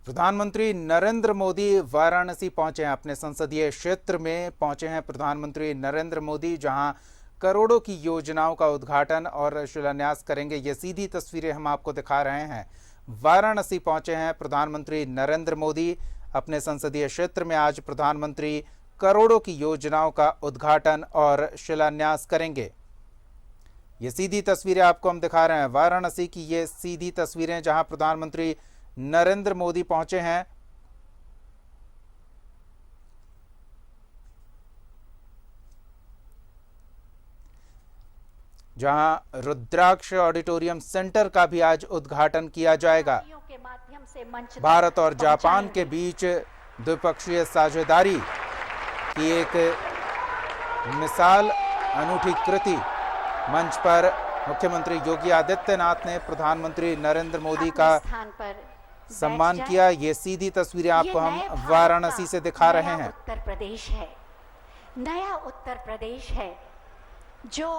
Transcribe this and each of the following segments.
प्रधानमंत्री नरेंद्र मोदी वाराणसी पहुंचे हैं। अपने संसदीय क्षेत्र में पहुंचे हैं प्रधानमंत्री नरेंद्र मोदी, जहां करोड़ों की योजनाओं का उद्घाटन और शिलान्यास करेंगे। ये सीधी तस्वीरें हम आपको दिखा रहे हैं। वाराणसी पहुंचे हैं प्रधानमंत्री नरेंद्र मोदी। अपने संसदीय क्षेत्र में आज प्रधानमंत्री करोड़ों की योजनाओं का उद्घाटन और शिलान्यास करेंगे। ये सीधी तस्वीरें आपको हम दिखा रहे हैं। वाराणसी की ये सीधी तस्वीरें जहां प्रधानमंत्री नरेंद्र मोदी पहुंचे हैं। जहां रुद्राक्ष ऑडिटोरियम सेंटर का भी आज उद्घाटन किया जाएगा। भारत और जापान के बीच द्विपक्षीय साझेदारी की एक मिसाल, अनूठी कृति मंच पर मुख्यमंत्री योगी आदित्यनाथ ने प्रधानमंत्री नरेंद्र मोदी का सम्मान किया। ये सीधी तस्वीरें आपको हम वाराणसी से दिखा रहे हैं। उत्तर प्रदेश है, नया उत्तर प्रदेश है जो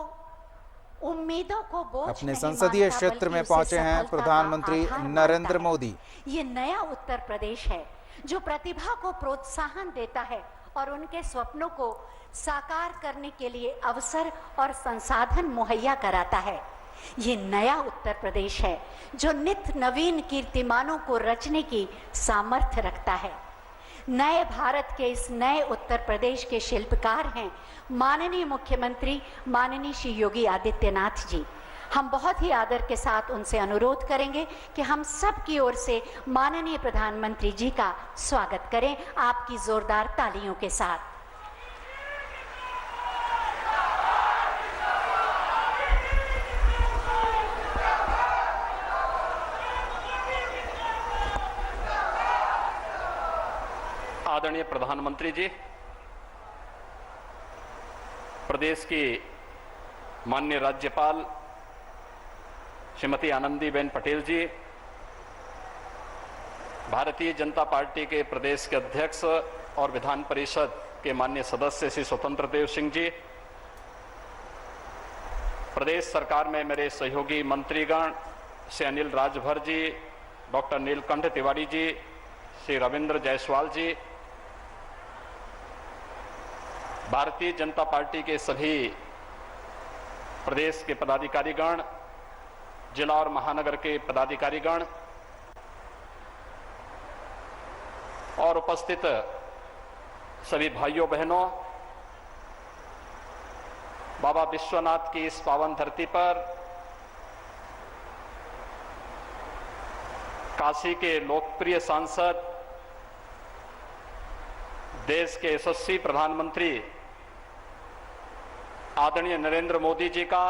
उम्मीदों को बोझ अपने संसदीय क्षेत्र में पहुंचे हैं प्रधानमंत्री नरेंद्र मोदी। ये नया उत्तर प्रदेश है जो प्रतिभा को प्रोत्साहन देता है और उनके स्वप्नों को साकार करने के लिए अवसर और संसाधन मुहैया कराता है। ये नया उत्तर प्रदेश है जो नित नवीन कीर्तिमानों को रचने की सामर्थ्य रखता है। नए भारत के इस नए उत्तर प्रदेश के शिल्पकार हैं माननीय मुख्यमंत्री माननीय श्री योगी आदित्यनाथ जी। हम बहुत ही आदर के साथ उनसे अनुरोध करेंगे कि हम सब की ओर से माननीय प्रधानमंत्री जी का स्वागत करें आपकी जोरदार तालियों के साथ। आदरणीय प्रधानमंत्री जी, प्रदेश की माननीय राज्यपाल श्रीमती आनंदीबेन पटेल जी, भारतीय जनता पार्टी के प्रदेश के अध्यक्ष और विधान परिषद के माननीय सदस्य श्री स्वतंत्र देव सिंह जी, प्रदेश सरकार में मेरे सहयोगी मंत्रीगण श्री अनिल राजभर जी, डॉक्टर नीलकंठ तिवारी जी, श्री रविंद्र जायसवाल जी, भारतीय जनता पार्टी के सभी प्रदेश के पदाधिकारीगण, जिला और महानगर के पदाधिकारीगण और उपस्थित सभी भाइयों बहनों, बाबा विश्वनाथ की इस पावन धरती पर काशी के लोकप्रिय सांसद, देश के यशस्वी प्रधानमंत्री आदरणीय नरेंद्र मोदी जी का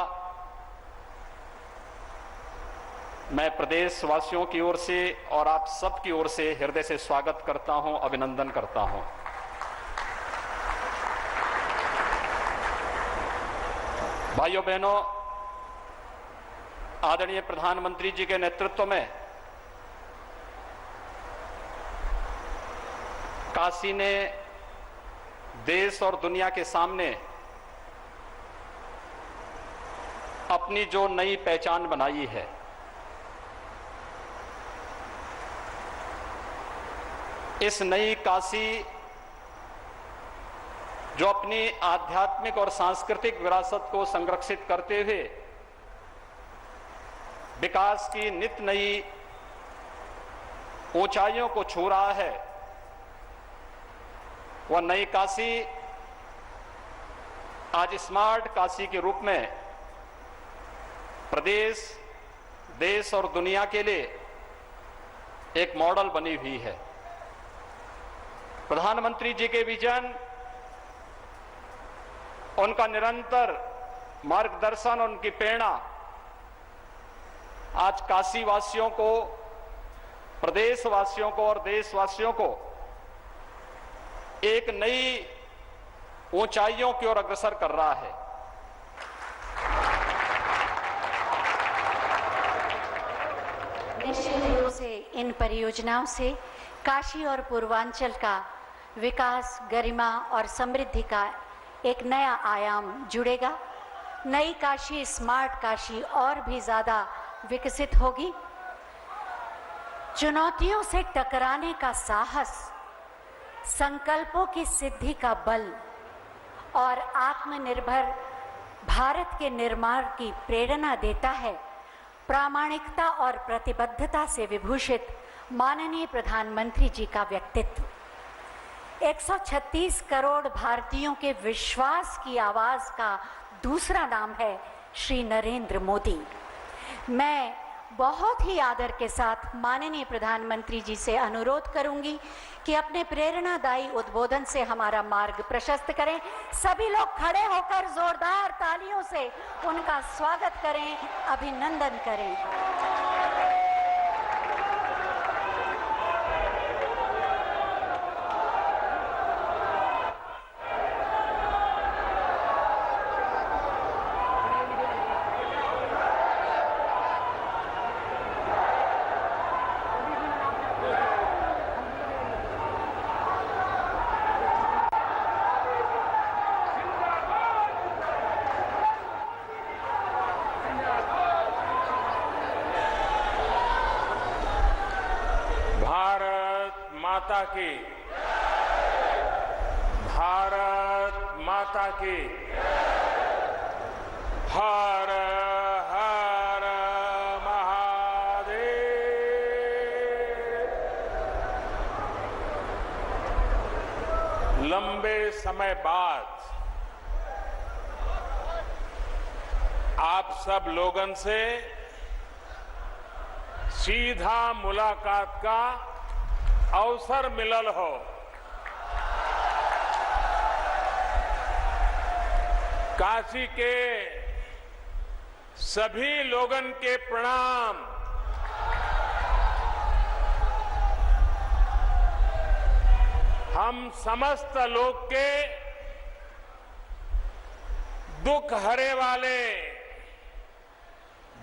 मैं प्रदेश वासियों की ओर से और आप सब की ओर से हृदय से स्वागत करता हूं, अभिनंदन करता हूं। भाइयों बहनों, आदरणीय प्रधानमंत्री जी के नेतृत्व में काशी ने देश और दुनिया के सामने अपनी जो नई पहचान बनाई है, इस नई काशी जो अपनी आध्यात्मिक और सांस्कृतिक विरासत को संरक्षित करते हुए विकास की नित नई ऊंचाइयों को छू रहा है, वह नई काशी आज स्मार्ट काशी के रूप में प्रदेश, देश और दुनिया के लिए एक मॉडल बनी हुई है। प्रधानमंत्री जी के विजन, उनका निरंतर मार्गदर्शन, उनकी प्रेरणा आज काशी वासियों को, प्रदेशवासियों को और देशवासियों को एक नई ऊंचाइयों की ओर अग्रसर कर रहा है। निश्चित रूप से इन परियोजनाओं से काशी और पूर्वांचल का विकास, गरिमा और समृद्धि का एक नया आयाम जुड़ेगा। नई काशी, स्मार्ट काशी और भी ज्यादा विकसित होगी। चुनौतियों से टकराने का साहस, संकल्पों की सिद्धि का बल और आत्मनिर्भर भारत के निर्माण की प्रेरणा देता है। प्रामाणिकता और प्रतिबद्धता से विभूषित माननीय प्रधानमंत्री जी का व्यक्तित्व 136 करोड़ भारतीयों के विश्वास की आवाज का दूसरा नाम है श्री नरेंद्र मोदी। मैं बहुत ही आदर के साथ माननीय प्रधानमंत्री जी से अनुरोध करूंगी कि अपने प्रेरणादायी उद्बोधन से हमारा मार्ग प्रशस्त करें। सभी लोग खड़े होकर जोरदार तालियों से उनका स्वागत करें, अभिनंदन करें। माता की, भारत माता की, हर हर महादेव। लंबे समय बाद आप सब लोगन से सीधा मुलाकात का अवसर मिलल हो। काशी के सभी लोगन के प्रणाम। हम समस्त लोग के दुख हरे वाले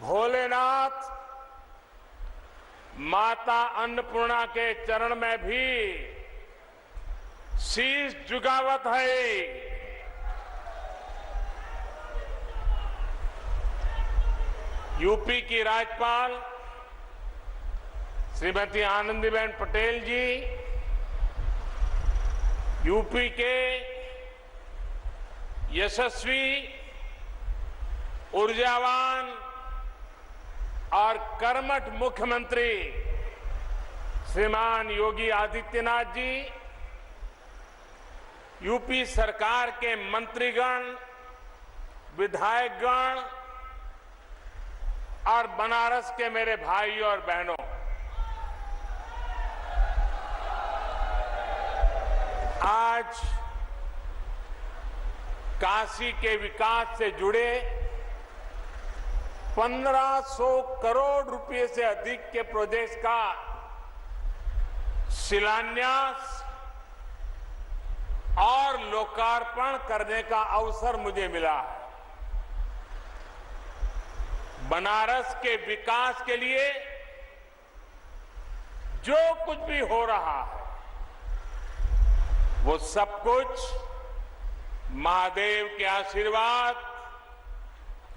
भोलेनाथ माता अन्नपूर्णा के चरण में भी शीश झुकावत है। यूपी की राज्यपाल श्रीमती आनंदीबेन पटेल जी, यूपी के यशस्वी, ऊर्जावान और कर्मठ मुख्यमंत्री श्रीमान योगी आदित्यनाथ जी, यूपी सरकार के मंत्रीगण, विधायकगण और बनारस के मेरे भाइयों और बहनों, आज काशी के विकास से जुड़े 1500 करोड़ रुपए से अधिक के प्रोजेक्ट का शिलान्यास और लोकार्पण करने का अवसर मुझे मिला है। बनारस के विकास के लिए जो कुछ भी हो रहा है वो सब कुछ महादेव के आशीर्वाद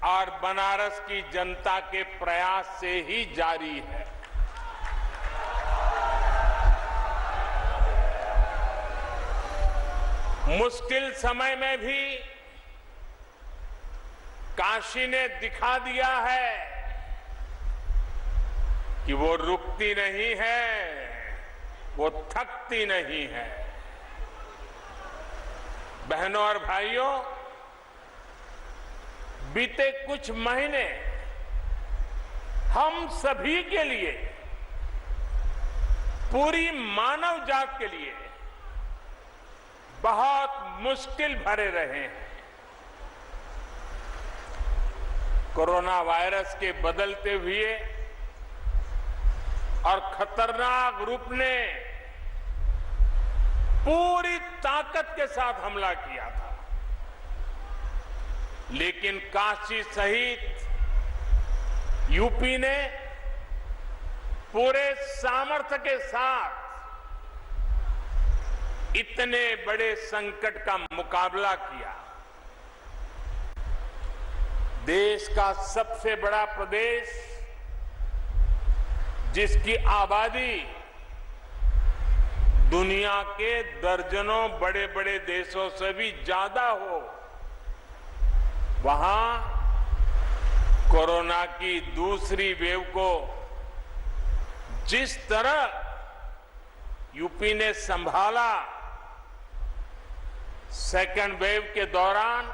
और बनारस की जनता के प्रयास से ही जारी है। मुश्किल समय में भी काशी ने दिखा दिया है कि वो रुकती नहीं है, वो थकती नहीं है। बहनों और भाइयों, बीते कुछ महीने हम सभी के लिए, पूरी मानव जात के लिए बहुत मुश्किल भरे रहे हैं। कोरोना वायरस के बदलते हुए और खतरनाक रूप ने पूरी ताकत के साथ हमला किया था, लेकिन काशी सहित यूपी ने पूरे सामर्थ्य के साथ इतने बड़े संकट का मुकाबला किया। देश का सबसे बड़ा प्रदेश जिसकी आबादी दुनिया के दर्जनों बड़े बड़े देशों से भी ज्यादा हो, वहां कोरोना की दूसरी वेव को जिस तरह यूपी ने संभाला, सेकेंड वेव के दौरान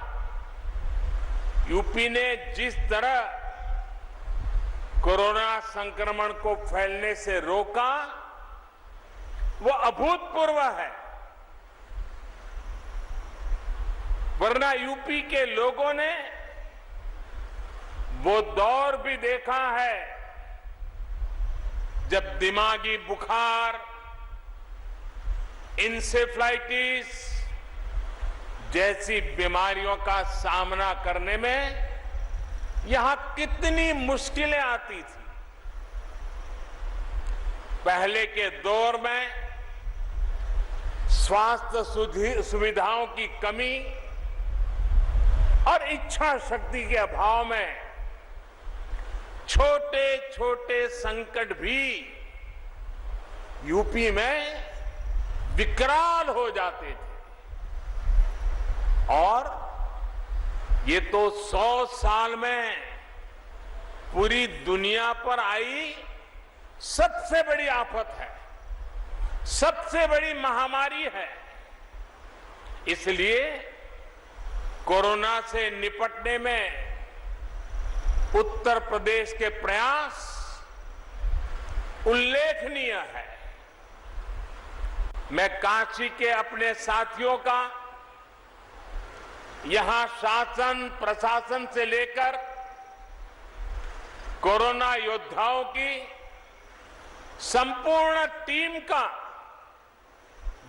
यूपी ने जिस तरह कोरोना संक्रमण को फैलने से रोका, वो अभूतपूर्व है। वरना यूपी के लोगों ने वो दौर भी देखा है जब दिमागी बुखार, इंसेफ्लाइटिस जैसी बीमारियों का सामना करने में यहां कितनी मुश्किलें आती थी। पहले के दौर में स्वास्थ्य सुविधाओं की कमी और इच्छा शक्ति के अभाव में छोटे छोटे संकट भी यूपी में विकराल हो जाते थे। और ये तो 100 साल में पूरी दुनिया पर आई सबसे बड़ी आफत है, सबसे बड़ी महामारी है। इसलिए कोरोना से निपटने में उत्तर प्रदेश के प्रयास उल्लेखनीय है। मैं काशी के अपने साथियों का, यहां शासन प्रशासन से लेकर कोरोना योद्धाओं की संपूर्ण टीम का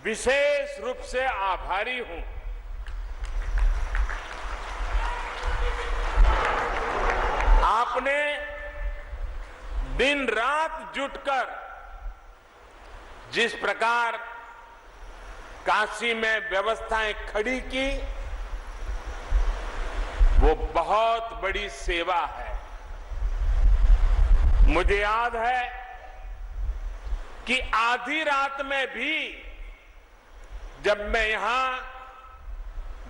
विशेष रूप से आभारी हूं। आपने दिन रात जुटकर जिस प्रकार काशी में व्यवस्थाएं खड़ी की, वो बहुत बड़ी सेवा है। मुझे याद है कि आधी रात में भी जब मैं यहां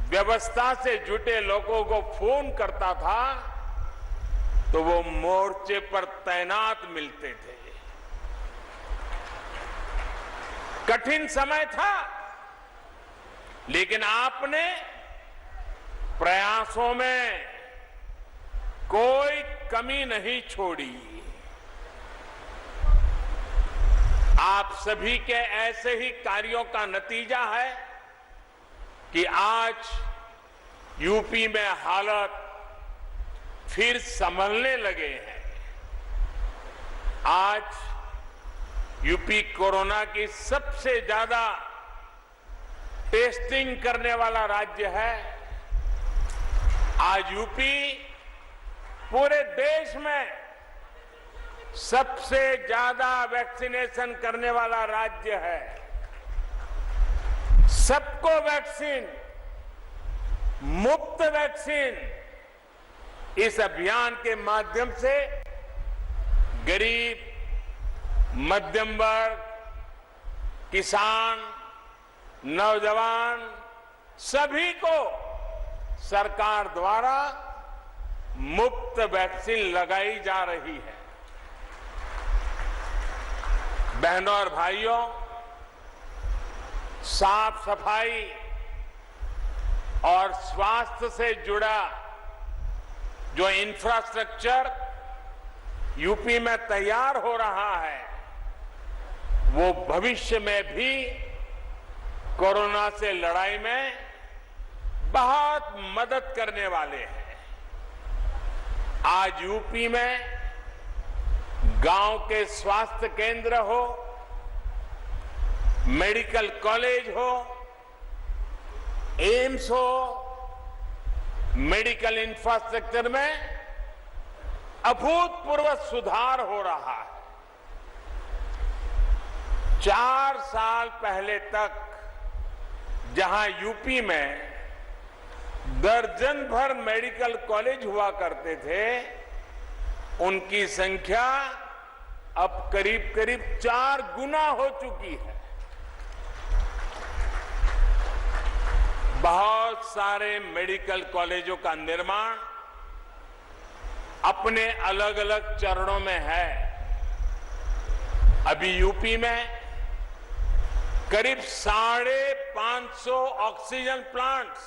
व्यवस्था से जुटे लोगों को फोन करता था तो वो मोर्चे पर तैनात मिलते थे। कठिन समय था, लेकिन आपने प्रयासों में कोई कमी नहीं छोड़ी। आप सभी के ऐसे ही कार्यों का नतीजा है कि आज यूपी में हालत फिर संभलने लगे हैं। आज यूपी कोरोना की सबसे ज्यादा टेस्टिंग करने वाला राज्य है। आज यूपी पूरे देश में सबसे ज्यादा वैक्सीनेशन करने वाला राज्य है। सबको वैक्सीन, मुफ्त वैक्सीन, इस अभियान के माध्यम से गरीब, मध्यम वर्ग, किसान, नौजवान सभी को सरकार द्वारा मुफ्त वैक्सीन लगाई जा रही है। बहनों और भाइयों, साफ सफाई और स्वास्थ्य से जुड़ा जो इंफ्रास्ट्रक्चर यूपी में तैयार हो रहा है, वो भविष्य में भी कोरोना से लड़ाई में बहुत मदद करने वाले हैं। आज यूपी में गांव के स्वास्थ्य केंद्र हो, मेडिकल कॉलेज हो, एम्स हो, मेडिकल इंफ्रास्ट्रक्चर में अभूतपूर्व सुधार हो रहा है। 4 साल पहले तक जहां यूपी में दर्जन भर मेडिकल कॉलेज हुआ करते थे, उनकी संख्या अब करीब करीब 4 गुना हो चुकी है। बहुत सारे मेडिकल कॉलेजों का निर्माण अपने अलग अलग चरणों में है। अभी यूपी में करीब 550 ऑक्सीजन प्लांट्स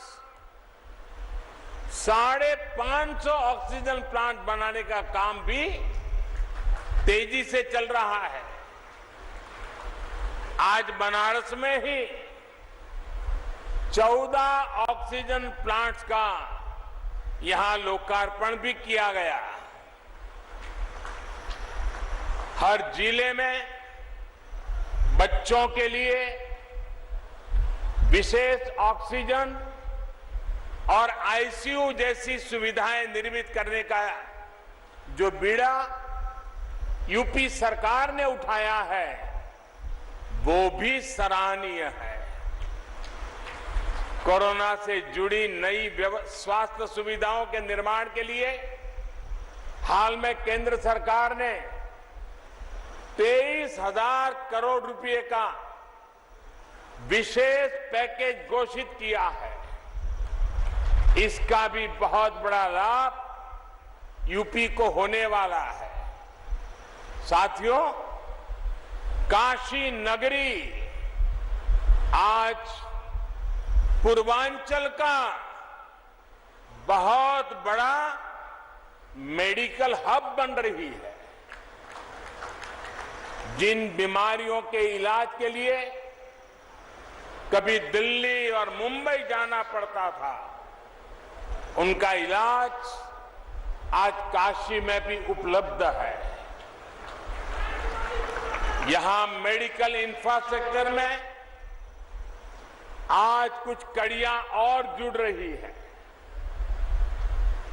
550 ऑक्सीजन प्लांट बनाने का काम भी तेजी से चल रहा है। आज बनारस में ही 14 ऑक्सीजन प्लांट्स का यहां लोकार्पण भी किया गया। हर जिले में बच्चों के लिए विशेष ऑक्सीजन और आईसीयू जैसी सुविधाएं निर्मित करने का जो बीड़ा यूपी सरकार ने उठाया है वो भी सराहनीय है। कोरोना से जुड़ी नई स्वास्थ्य सुविधाओं के निर्माण के लिए हाल में केंद्र सरकार ने 23,000 करोड़ रुपए का विशेष पैकेज घोषित किया है। इसका भी बहुत बड़ा लाभ यूपी को होने वाला है। साथियों, काशी नगरी आज पूर्वांचल का बहुत बड़ा मेडिकल हब बन रही है। जिन बीमारियों के इलाज के लिए कभी दिल्ली और मुंबई जाना पड़ता था, उनका इलाज आज काशी में भी उपलब्ध है। यहां मेडिकल इंफ्रास्ट्रक्चर में आज कुछ कड़ियां और जुड़ रही है।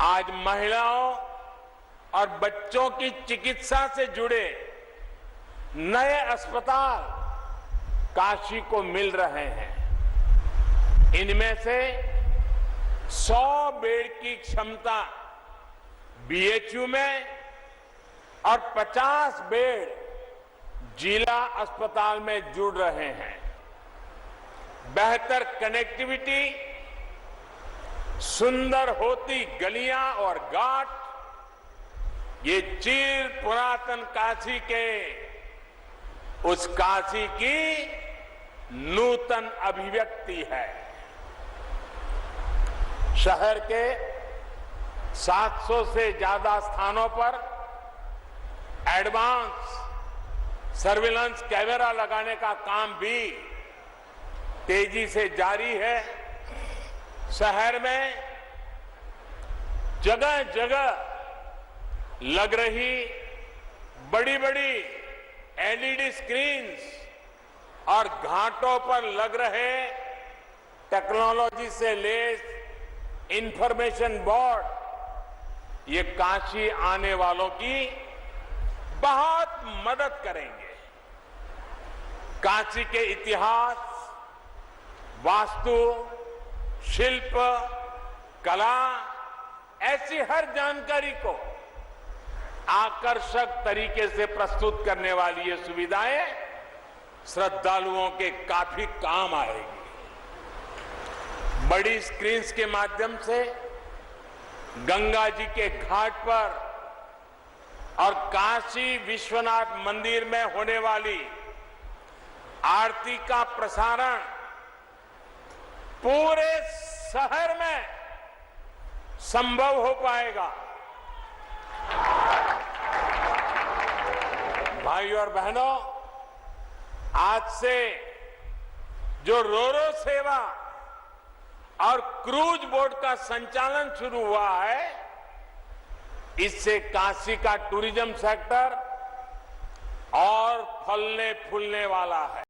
आज महिलाओं और बच्चों की चिकित्सा से जुड़े नए अस्पताल काशी को मिल रहे हैं। इनमें से 100 बेड की क्षमता बीएचयू में और 50 बेड जिला अस्पताल में जुड़ रहे हैं। बेहतर कनेक्टिविटी, सुंदर होती गलियां और घाट, ये चिर पुरातन काशी के उस काशी की नूतन अभिव्यक्ति है। शहर के 700 से ज्यादा स्थानों पर एडवांस सर्विलांस कैमरा लगाने का काम भी तेजी से जारी है। शहर में जगह जगह लग रही बड़ी बड़ी एलईडी स्क्रीन्स और घाटों पर लग रहे टेक्नोलॉजी से लैस इंफॉर्मेशन बोर्ड, ये काशी आने वालों की बहुत मदद करेंगे। काशी के इतिहास, वास्तु, शिल्प, कला, ऐसी हर जानकारी को आकर्षक तरीके से प्रस्तुत करने वाली ये सुविधाएं श्रद्धालुओं के काफी काम आएगी। बड़ी स्क्रीन्स के माध्यम से गंगा जी के घाट पर और काशी विश्वनाथ मंदिर में होने वाली आरती का प्रसारण पूरे शहर में संभव हो पाएगा। भाइयों और बहनों, आज से जो रोरो सेवा और क्रूज बोट का संचालन शुरू हुआ है, इससे काशी का टूरिज्म सेक्टर और फलने फूलने वाला है।